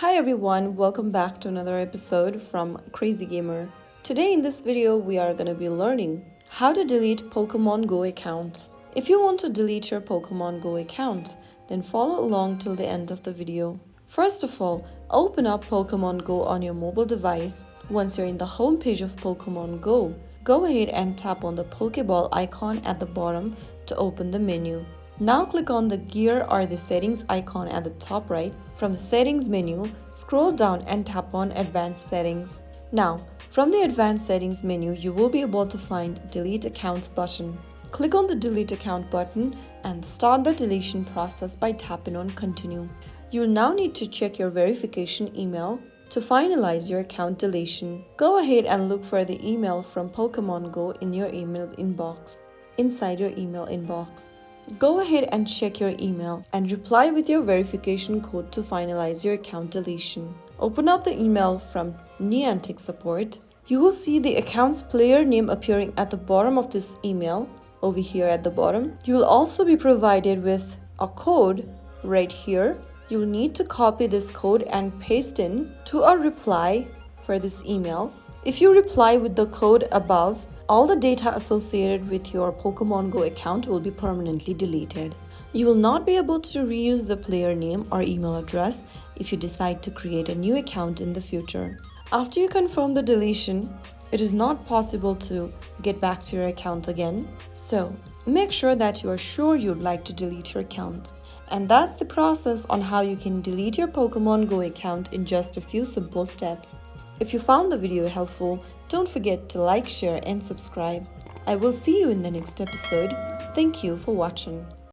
Hi everyone, welcome back to another episode from Crazy Gamer. Today in this video we are going to be learning how to delete Pokémon Go account. If you want to delete your Pokémon Go account, then follow along till the end of the video. First of all, open up Pokémon Go on your mobile device. Once you're in the home page of Pokémon Go, go ahead and tap on the Pokéball icon at the bottom to open the menu. Now click on the gear or the settings icon at the top right. From the settings menu, scroll down and tap on advanced settings. Now, from the advanced settings menu, you will be able to find delete account button. Click on the delete account button and start the deletion process by tapping on continue. You will now need to check your verification email to finalize your account deletion. Go ahead and look for the email from Pokémon Go in your email inbox. Inside your email inbox, go ahead and check your email and reply with your verification code to finalize your account deletion. Open up the email from Niantic support. You will see the account's player name appearing at the bottom of this email, over here at the bottom. You will also be provided with a code right here. You will need to copy this code and paste in to a reply for this email. If you reply with the code above, all the data associated with your Pokémon Go account will be permanently deleted. You will not be able to reuse the player name or email address if you decide to create a new account in the future. After you confirm the deletion, it is not possible to get back to your account again. So, make sure that you are sure you'd like to delete your account. And that's the process on how you can delete your Pokémon Go account in just a few simple steps. If you found the video helpful, don't forget to like, share and subscribe. I will see you in the next episode. Thank you for watching.